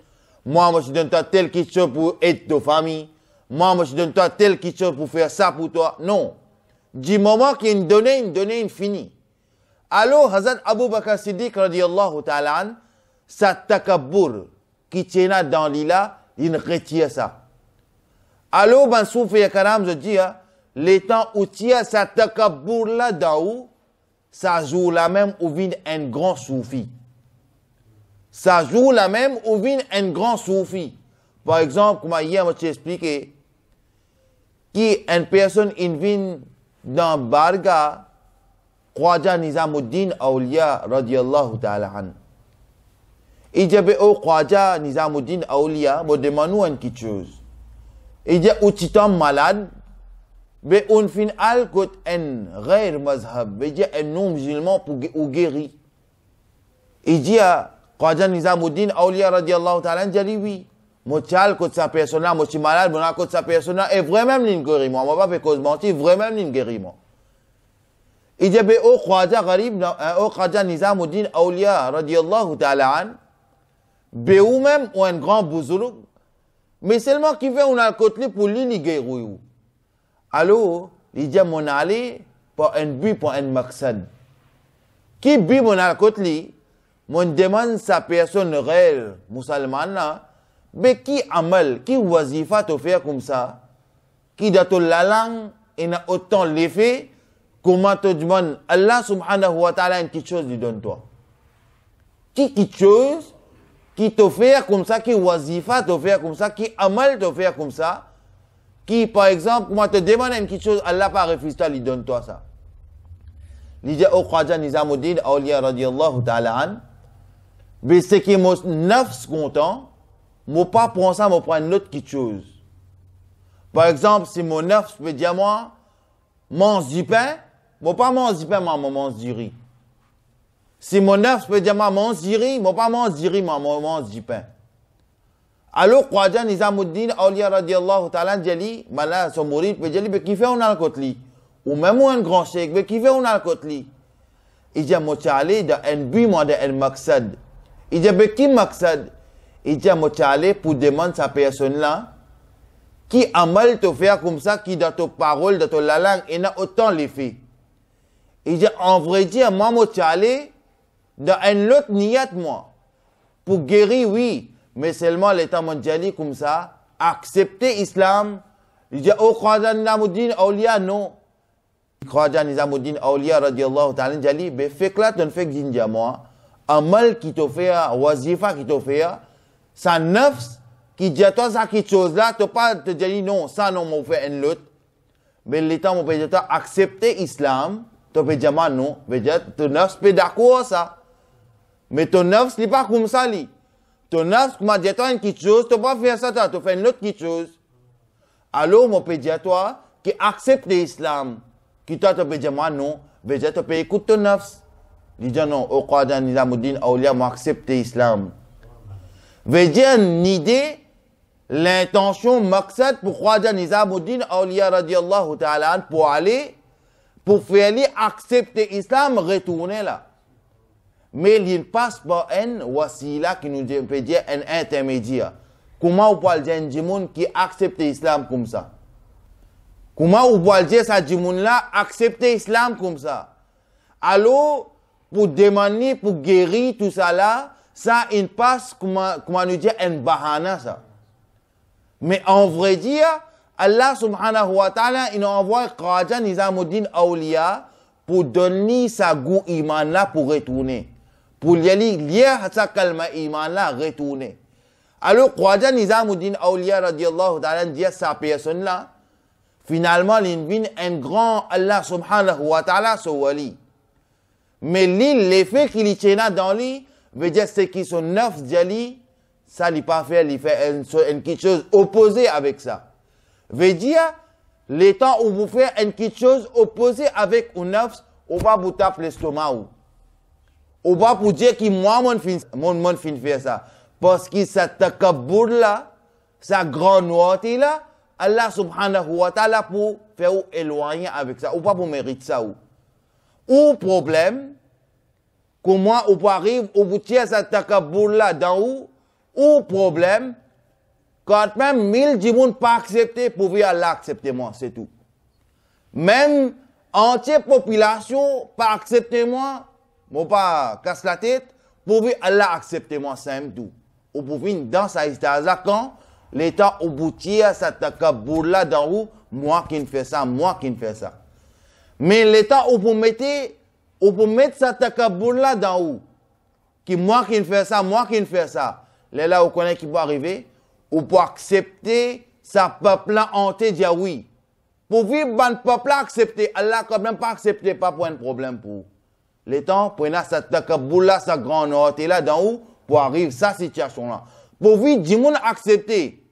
Moi, je donne toi tel quelque chose pour aider ta famille. Moi, je donne toi tel quelque chose pour faire ça pour toi. Non. Du moment qu'il me donne, il finit. Alors, Hazrat Abu Bakr Siddiq radiyallahu ta'ala, sa takabbur qui tient dans l'île, il retire ça. Alors, ben, Soufi Karam, je dis, les temps où tu as cette takabbur là, ça joue la même où vient un grand soufi. Ça joue la même où vient un grand soufi. Par exemple, comme hier, je t'ai expliqué, qu'une personne vient dans Barga, Khwaja Nizamuddin Awliya, radiyallahu ta'ala an. Il dit, oh, Khwaja Nizamuddin Awliya, me demande une petite chose. Il dit, où tu tombes malade, mais on fin al kot un rare mazhab, il dit un non musulman pour guérir. Il dit à Khwaja Nizamuddin Awliya radiyallahu ta'ala, il dit oui. Moi tial kot sa personne, moi suis malade, moi kot sa personne et vraiment l'in guéri moi, moi pas fait cause mentir, vraiment l'in guéri moi. Il dit ben au Khwaja Gharib, au Khwaja Nizamuddin Awliya radiyallahu ta'ala an, be ou même ou un grand bouzoulou, mais seulement qui fait on a côté pour lui guérir. Alors, il dit mon aller pour un but, pour un maqsad. Qui but mon a côté, mon demande sa personne réelle musulmane, mais qui amal, qui wazifa te faire comme ça, qui dans la langue, et n'a autant l'effet, comment te demande Allah subhanahu wa ta'ala une petite chose lui donne toi. Qui quelque chose, qui te fait comme ça, qui wazifa te faire comme ça, qui amal te faire comme ça, Qui, par exemple, moi te demande une petite chose, Allah pas refuse toi, il donne toi ça. Il dit au Khwaja Nizamuddin, Awliya radiyallahu ta'ala an, mais c'est que mon nafs content, moi pas prendre ça, moi prendre une autre petite chose. Par exemple, si mon nafs peut dire moi, mange du pain, moi pas mange du pain, moi mange du riz. Si mon nafs peut dire moi mange du riz, moi pas mange du riz, moi mange du pain. Alors, Khwaja Nizamuddin, Awliya radiyallahu ta'ala, dit, malin, son mourid, peut dire, mais qui fait on a le côté ou même un grand cheikh, mais qui fait on a le côté il dit, moi, allé dans un but, moi, dans un maksad. Il dit, mais qui maksad? Il dit, moi, allé pour demander sa personne-là, qui a mal te faire comme ça, qui dans ta parole, dans ta langue, il a autant l'effet. Il dit, en vrai dire, moi, allé dans un autre niyat, moi, pour guérir, oui, mais seulement l'état mondial comme ça, accepter l'islam. Il dit, oh, Khwaja Nizamuddin, Awliya, non. Khwaja Nizamuddin, Awliya, radiyallahu ta'ala, dit, mais fais que là, tu ne fais que dire, moi, un mal qui te fait, wazifa qui te fait, ça nafs, qui dit à toi, ça, quelque chose là, tu pas te dire, non, ça, non, mon fait un l'autre. Mais l'état, mon peut dire, accepter l'islam, tu peux dire, non, tu peux dire, ton nafs, peut d'accord, ça. Mais ton nafs, n'est pas comme ça, lui. Ton nafs, comment dire toi une petite chose, tu peux pas faire ça, tu fais une autre petite chose. Alors, mon peut dire toi, qui accepte l'islam, qui toi, tu peux dire moi non, tu peux écouter ton nafs. Il dit non, au Khwaja Nizamuddin, Awliya, moi accepte l'islam. Veut dire une idée, l'intention, maksad pour Khwaja Nizamuddin, Awliya radiyallahu ta'ala, pour aller, pour faire accepter l'islam, retourner là. Mais il passe par un wasila qui nous peut dire un intermédiaire. Comment on peut dire un djimoun qui accepte l'islam comme ça? Comment on peut dire ça djimoun là accepter l'islam comme ça? Alors, pour demander, pour guérir tout ça là, ça il passe, comment nous dire, un bahana ça. Mais en vrai dire, Allah subhanahu wa ta'ala, il envoie Khwaja Nizamuddin Awliya pour donner sa goût iman là pour retourner. Pour lire sa kalma iman là, retourner. Alors, Khwaja Nizamuddin Awliya radiyallahu ta'ala dit à sa personne là, finalement, il vient un grand Allah subhanahu wa ta'ala, ce wali. Mais l'effet qu'il y tient dans lui, veut dire c'est qu'il son neuf diali, ça il pas fait, il fait une quelque chose opposée avec ça. Veut dire, les temps où vous faites une quelque chose opposée avec un neuf, on va vous taper l'estomac. On va vous dire que moi, mon fin faire ça. Parce que ça takabour là, sa grande noirté là, Allah subhanahu wa ta'ala pour faire éloigner avec ça. Ou pas pour mériter ça. Ou problème, comment on peut arriver, on vous tire sa takabour là dans ou problème, quand même 1000 djimoun pas accepté, pour Allah accepter moi, c'est tout. Même entière population pas accepter moi, moi pas casse la tête, pour Allah accepter moi, c'est un tout. Ou pour venir dans sa histoire quand l'état au boutier sa takabour là dans où moi qui ne fais ça, moi qui ne fais ça. Mais l'état où vous mettez sa takabour là dans où qui moi qui ne fais ça, moi qui ne fais ça. Là vous connaissez qui peut arriver, ou pour accepter sa peuple là hanté dire oui. Pour vivre ban peuple là accepter, Allah quand même pas accepter pas pour un problème pour. L'état prenez sa takabour là sa grande hanté là dans où pour arriver sa situation là. Pour vivre, du monde accepter.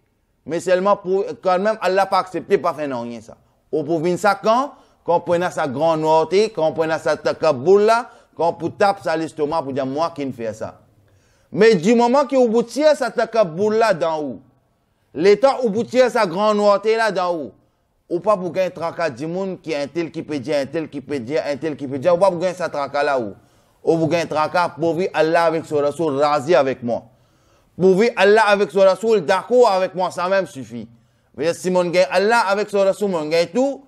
Mais seulement pour, quand même, Allah pas accepter, pas faire rien ça. Ou pour venir ça quand on prenne sa grande noirté, quand on prenne sa takaboul là, quand on tape sa l'estomac pour dire moi qui ne fais ça. Mais du moment que vous tirez sa takaboul là dans où, l'état où vous tirez sa grande noirté là dans où, ou pas pour gagner tracas du monde qui est un tel qui peut dire, un tel qui peut dire, un tel qui peut dire, ou pas pour gagner sa tracas là où. Ou vous gagnez tracas pour vivre Allah avec son rasoul, razi avec moi. Pour vivre Allah avec son rasoul, d'accord avec moi, ça même suffit. Si mon gagne Allah avec son rasoul, mon gagne tout.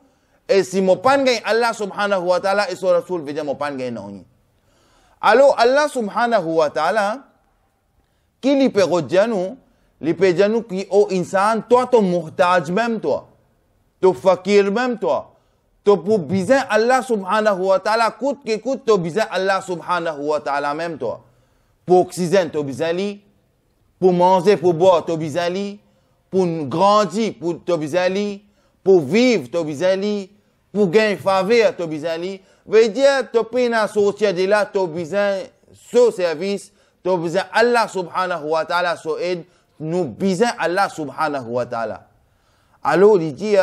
Et si mon pan gagne Allah subhanahu wa ta'ala et son rasoul, veut dire mon pan gagne non. Alors Allah subhanahu wa ta'ala, qui lui peut redire nous, lui peut dire nous qui au insan, toi ton muhtaj même toi, ton fakir même toi, to pour besoin Allah subhanahu wa ta'ala, coûte que coûte, to besoin Allah subhanahu wa ta'ala même toi. Pour oxygène, to besoin lui. Pour manger, pour boire, tu as besoin de lui. Pour grandir, tu as besoin de lui. pour vivre, tu as besoin de pour gagner faveur, tu as besoin de veut dire, tu peux sortir de là, tu as besoin de service, tu as besoin Allah subhanahu wa ta'ala, so aide, nous besoin Allah subhanahu wa ta'ala. Alors, il dit,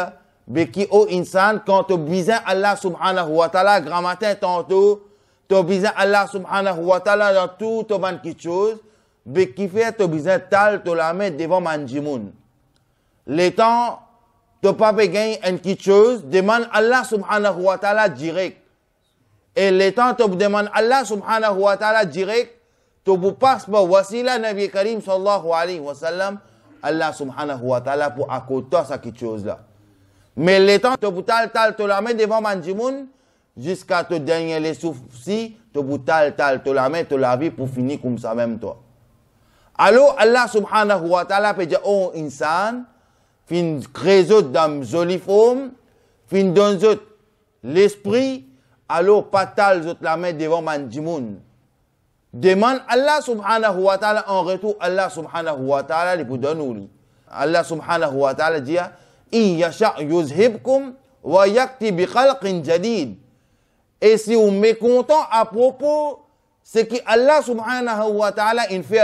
qui au insan, quand tu as besoin Allah subhanahu wa ta'ala, grand matin, tantôt, tu as besoin Allah subhanahu wa ta'ala dans tout, tu as quelque chose, mais qui fait, tu as besoin de tal, tu la mettre devant manjimoun. Les temps, tu n'as pas besoin de quelque chose, demande Allah subhanahu wa ta'ala direct. Et les temps, tu demandes Allah subhanahu wa ta'ala direct, tu ne passes pas wasila Nabi Karim sallallahu alayhi wa sallam, Allah subhanahu wa ta'ala pour accorder ça quelque chose là. Mais les temps, tu tu la mets devant manjimoun, jusqu'à te dernier les soucis, tu la mets, tu la vie pour finir comme ça même toi. Alors, Allah subhanahu wa ta'ala peut dire, oh, insan, fin créer dans jolie forme, fin dans l'esprit, alors pas tal, la mets devant manjimoun. Demande Allah subhanahu wa ta'ala en retour, Allah subhanahu wa ta'ala lui donne. Allah subhanahu wa ta'ala dit, in yasha yuzhibkum wa yakti bi khalqin jadid. Et si vous mécontent à propos, c'est que Allah subhanahu wa ta'ala il fait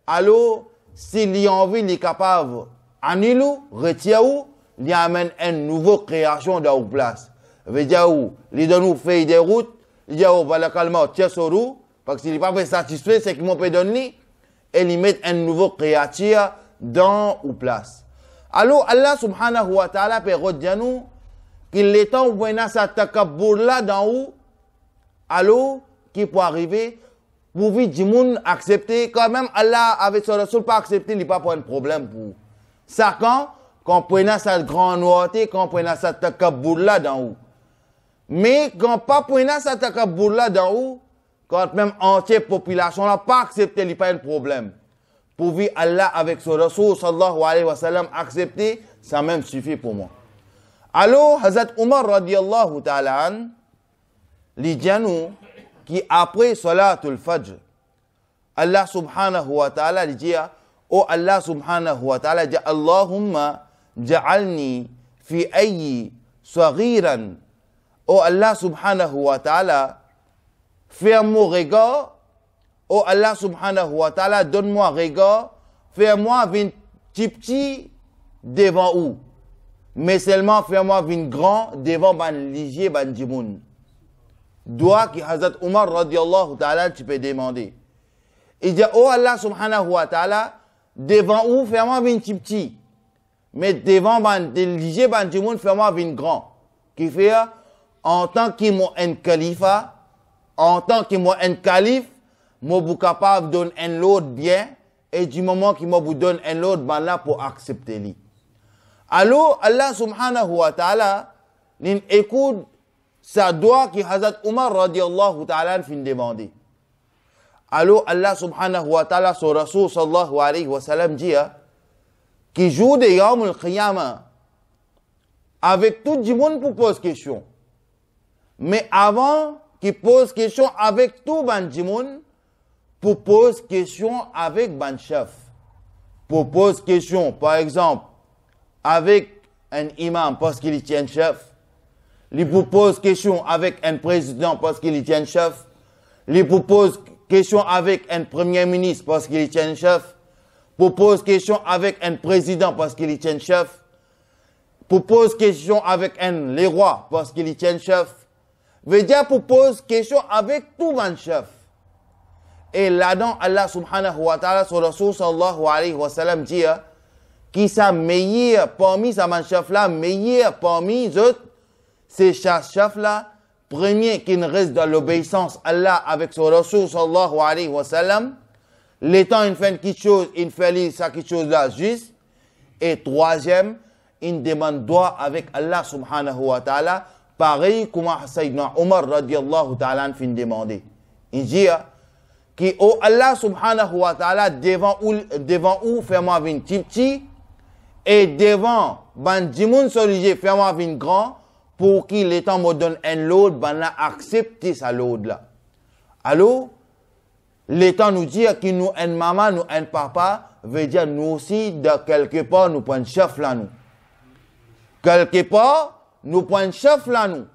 alors s'il y a envie, il est capable d'annuler, retirer, il amène une nouvelle création dans la place. Veut dire il donne fait des routes, il dit voilà calmement, tiens sur route, parce qu'il n'est pas satisfait, c'est qu'il m'a peut donner, et il met une nouvelle créature dans la place. Alors Allah subhanahu wa ta'ala peut redire nous qu'il est temps où il y a sa takabbur là dans où, alors qui peut arriver, pour vite du monde accepter, quand même Allah avec son Rasoul pas accepter, il n'y a pas un problème pour ça quand on prend sa grande nouveauté, quand on prend sa takabbur là dans où. Mais quand pas prend sa takabbur là dans où, quand même entière population n'a pas accepté, il n'y a pas un problème. Pour vivre Allah avec son Rasoul sallallahu alayhi wa sallam accepter, ça même suffit pour moi. Alors, Hazrat Umar radiyallahu ta'ala an, li dit qui après salatul fajr, Allah subhanahu wa ta'ala li dit, oh Allah subhanahu wa ta'ala dit, Allahumma ja'alni fi ayyi saghiran. Oh Allah subhanahu wa ta'ala, fais-moi regard. Oh Allah subhanahu wa ta'ala, donne-moi regard. Fais-moi un petit devant où. Mais seulement fais-moi un grand devant ban ligier ban djimoun. Doit qui Hazrat Umar radiallahu ta'ala, tu peux demander. Il dit, oh Allah subhanahu wa ta'ala, devant où fais-moi un petit. Mais devant ban ligier ban djimoun, fais-moi un grand. Qui fait, en tant que moi un khalifa, en tant que moi un calife, moi suis capable de donner un lot bien, et du moment que moi vous donne un lot, ben là pour accepter lui. Alors, Allah subhanahu wa ta'ala, il écoute sa doigt qui Hazrat Umar radiallahu ta'ala fin demander. Alors, Allah subhanahu wa ta'ala, son Rasoul sallallahu alayhi wa sallam dit, qui joue de Yawm al-Qiyamah, avec tout le monde pour poser question. Mais avant qu'il pose question avec tout le monde, pour poser question avec ban chef. Pour poser question, par exemple, avec un imam parce qu'il tient chef. Il pour pose question avec un président parce qu'il tient chef. Il pour pose question avec un premier ministre parce qu'il tient chef. Pour pose question avec un président parce qu'il tient chef. Pour pose question avec les rois parce qu'il tient chef. Veut dire pour pose question avec tout le chef. Et là-dedans, Allah subhanahu wa ta'ala, son Rasoul sallallahu alayhi wa sallam dit, qui sa meilleur parmi sa chef là, meilleur parmi les autres, c'est chef là, premier qui ne reste dans l'obéissance à Allah avec son Rasoul sallallahu alayhi wa sallam, l'étant il fait quelque chose, il fait ça quelque chose là juste, et troisième, il demande droit avec Allah subhanahu wa ta'ala, pareil comme Sayyidina Umar radiallahu ta'ala fin demandé. Il dit, qui oh Allah subhanahu wa ta'ala devant où fais-moi un petit et devant ban djimoun soligé fais-moi un grand pour qu'il l'étant me donne un lot ban la accepter sa lot là. Alors l'étant nous dit qu'il nous un maman nous un papa veut dire nous aussi de quelque part nous prendre chef là nous. Quelque part, nous prenons un chef là, nous.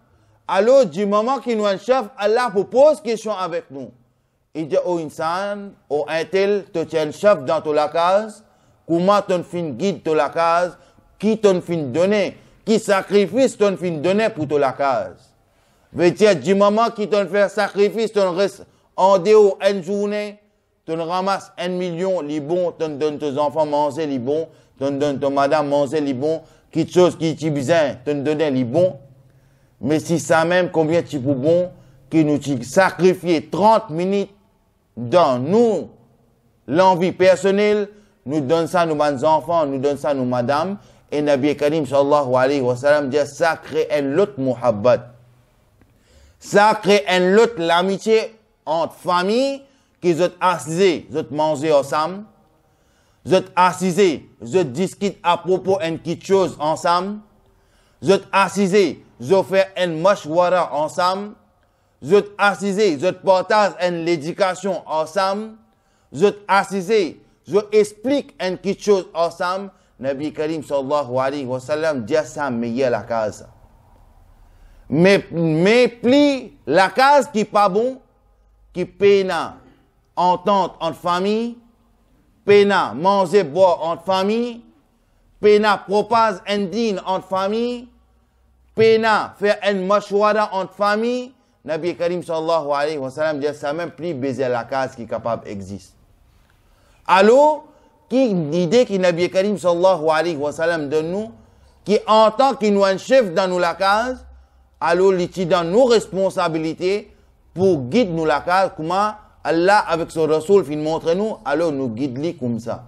Alors, du moment qu'il nous a un chef, Allah vous pose question avec nous. Il dit au insan, au intel, tu tiens un chef dans ta case, comment tu fin guide ta case, qui t'en fin donner, qui sacrifice t'en fin donner pour ta case. Veut dire, du moment qu'il t'en fait sacrifice, t'en reste en dehors une journée, t'en ramasse 1 million, les bons, t'en donne tes enfants manger les bons, t'en donne ta madame manger les bons, quelque chose qui t'y besoin, t'en donne les bons. Mais si ça même, combien tu peux bon, qui nous sacrifier 30 minutes dans nous, l'envie personnelle, nous donne ça nos enfants, nous donne ça nos madames, et Nabi Karim sallallahu alayhi wa sallam dit, ça crée un lot muhabbat. Ça crée un lot l'amitié entre familles, qui sont assises, sont mangés ensemble, sont assises, sont discutent à propos de quelque chose ensemble, sont assises, je fais une mashwara ensemble, je assisé, je partage une l'éducation ensemble, je assisé, je explique une quelque chose ensemble. Nabi Karim sallallahu alayhi wa sallam dit ça meilleur la case. Mais plus la case qui pas bon, qui peine entente entre famille, peine manger boire entre famille, peine propage indigne entre famille, pena faire un mashwara entre famille, Nabi Karim sallallahu alayhi wa sallam dit ça même plus baiser la case qui est capable d'exister. Alors, l'idée que Nabi Karim sallallahu alayhi wa sallam donne nous, qui entend qu'il nous a un chef dans nous la case, alors il dans nos responsabilités pour guider nous la case, comment Allah avec son Rasoul fin montre nous, alors nous guide comme ça.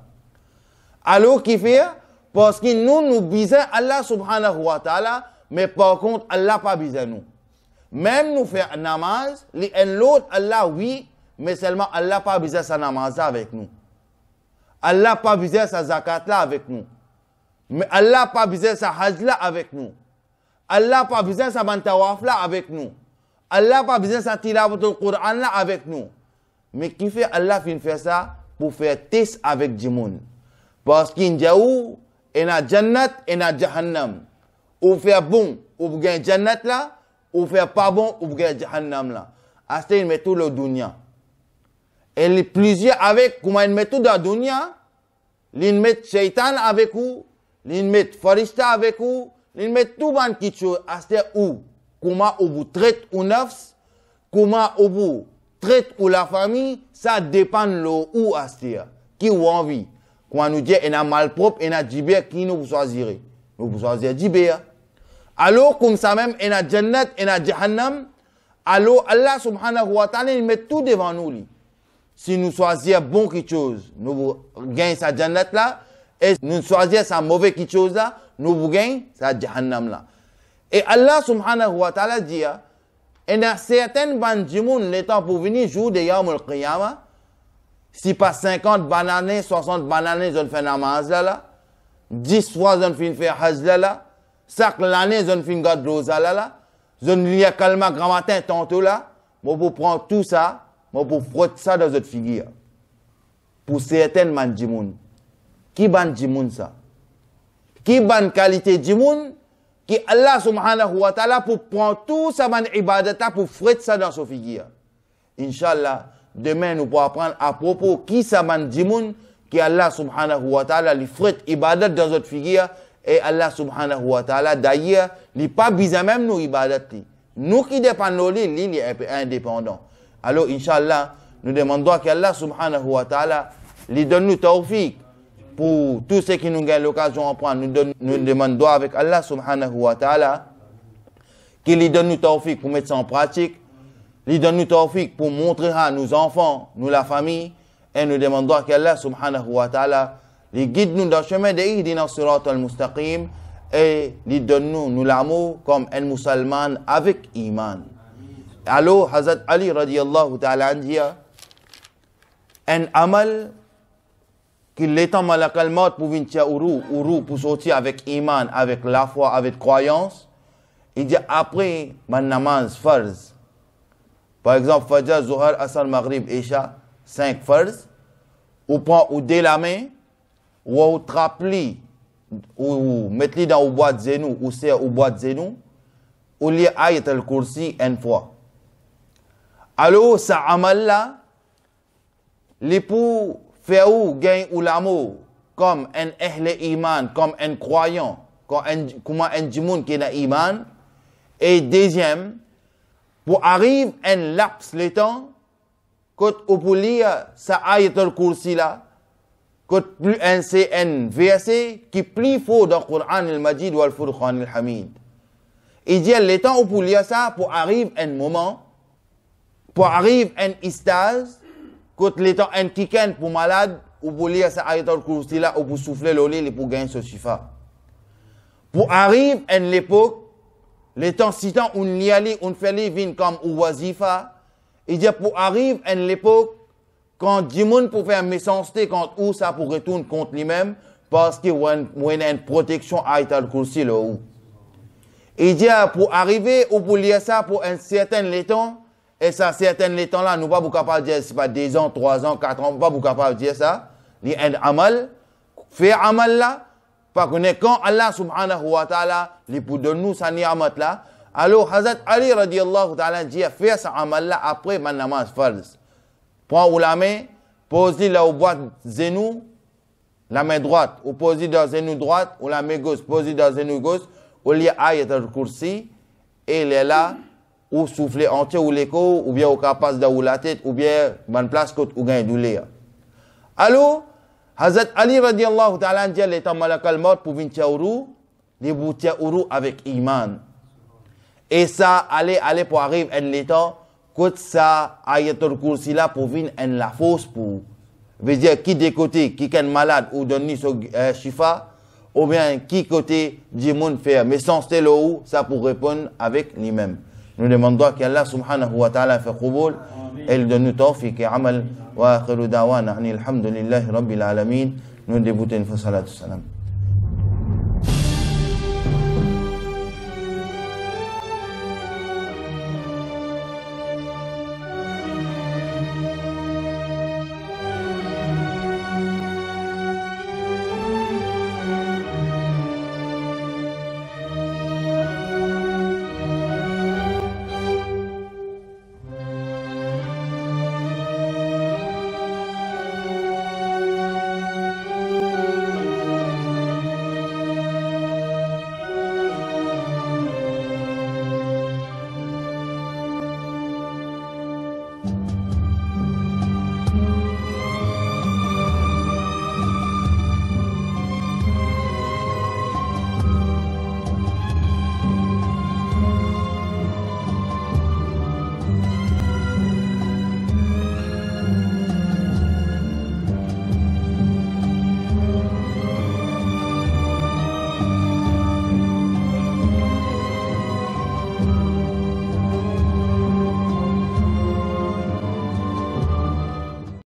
Alors, qui fait? Parce que nous bisons Allah subhanahu wa ta'ala, mais par contre, Allah pas besoin de nous. Même nous faire namaz, l'autre, Allah oui, mais seulement Allah pas besoin de sa namaz avec nous. Allah pas besoin de sa zakat là avec nous. Mais Allah pas besoin de sa hajj là avec nous. Allah pas besoin de sa bantawaf là avec nous. Allah pas besoin de sa tilawatul Qur'an là avec nous. Mais qui fait Allah fin faire ça pour faire test avec du monde. Parce qu'il y a où, il y a jannat, il y a jahannam. Ou faire bon, ou gagner jannat là, ou faire pas bon, ou gagner jahannam là. Asta il met tout le dunya. Et les plusieurs avec, comment il met tout dans le dunya, il met shaitan avec vous, il met farista avec vous, il met tout dans quelque chose. Asta où, comment vous traite ou nafs, comment vous traite ou la famille, ça dépend de où asta. Qui vous envie. Quand nous dit, il y a malpropre, il y a djibé, qui nous choisirez? Nous vous choisirez djibé. Alors, comme ça même, il y a Jannat, il y a Jahannam. Alors, Allah subhanahu wa ta'ala, il met tout devant nous. Si nous choisissons bon quelque chose, nous gagnons sa Jannat là. Et nous choisissons sa mauvais quelque chose là, nous gagnons sa Jahannam là. Et Allah subhanahu wa ta'ala dit, il y a certaines bandes du monde, le temps pour venir, jour de Yawm al-Qiyamah, si pas 50 bananes, 60 bananes, ils ont fait namaz là, 10 fois ils ont fait hajj là, chaque l'année, ils ont fait une garde rosa là, ils ont lié calma grand matin tantôt là, moi pour prendre tout ça, moi pour frotter ça dans votre figure. Pour certaines man du monde. Qui ban du monde ça? Qui ban qualité du monde? Qui Allah subhanahu wa ta'ala pour prendre tout ça ban ibadata pour frotter ça dans son figure. Inch'Allah, demain nous pourrons apprendre à propos qui ça ban du monde, qui Allah subhanahu wa ta'ala lui frotte ibadat dans notre figure. Et Allah subhanahu wa ta'ala, d'ailleurs, il n'est pas besoin même nous ibadat. Nous qui dépendons de lui, il est indépendant. Alors, Inch'Allah, nous demandons qu'Allah subhanahu wa ta'ala lui donne nous tawfiq pour tous ceux qui nous gagnent l'occasion d'apprendre. Nous demandons avec Allah subhanahu wa ta'ala qu'il lui donne nous tawfiq pour mettre ça en pratique. Il donne nous tawfiq pour montrer à nos enfants, nous la famille. Et nous demandons qu'Allah subhanahu wa ta'ala les guide nous dans le chemin de Ihdina Sirat al-Mustaqim et les donne nous l'amour comme un musulman avec iman. Alors, Hazrat Ali radiallahu ta'ala dit un amal qui l'étant malakal maut pour venir uru pour sortir avec iman, avec la foi, avec croyance. Il dit après ma namaz farz. Par exemple, Fajr, Zuhar, Asr, Maghrib, Isha, 5 farz. Ou prend ou dès la main, ou te rappeli ou mettre dans une boîte zenou, ou c'est une boîte zenou, ou lire ayat al-kursi une fois. Alors, ça amal là, les pour faire ou gagner ou l'amour, comme un ahle iman, comme un croyant, comme un djimoun qui n'a iman. Et deuxième, pour arriver à un laps le temps, quand on peut lire sa ayat al-kursi là, quand plus un verset qui est plus fort dans le Coran al-Majid ou al-Furqan al-Hamid. Il dit le temps où on peut lire ça pour arriver à un moment, pour arriver à un istaz, quand le temps un kiken pour malade, on peut lire sa ayat al-kursi là, on peut souffler le lit pour gagner ce shifa. Pour arriver à l'époque, le temps si tant on y allait, on fait les vins comme ou wazifa, il dit pour arriver à l'époque, quand Djimoun pour faire méchanceté contre où ça pour retourner contre lui-même, parce qu'il y a une protection à Ayat al-Kursi là où. Il dit pour arriver ou pour lire ça pour un certain temps, et ça certain temps là, nous pas capables de dire c'est pas 2 ans, 3 ans, 4 ans, pas capables de dire ça. Il y a un amal, faire amal là, parce que quand Allah subhanahu wa ta'ala, il pour donner nous sa ni'amat là, alors Hazrat Ali radiyallahu ta'ala dit faire ça amal là après ma namaz farz. Prends la main, pose-le là au boîte genou, la main droite, ou pose-le dans genou droite, ou la main gauche, pose-le dans genou gauche, ou lié ayat al-kursi, et il est là, ou souffler entier ou l'écho, ou bien au capable de la tête, ou bien dans place côté ou gagne douleur. Alors, Hazrat Ali radiyallahu ta'ala dit l'état malakal mort pour venir tiaourou, les bouts tiaourou avec iman. Et ça, aller pour arriver à l'état, quand ça ayatul kursi là pour venir en la force pour veut dire qui des côtés qui est malade ou donner son shifa ou bien qui côté du monde faire mais sans stélo ça pour répondre avec lui-même. Nous demandons qu'Allah subhanahu wa ta'ala fait qaboul et il donne nous tawfiq et amal wa akhiru da'wana alhamdulillahi rabbil alamin. Nous débutons une fois salat salam.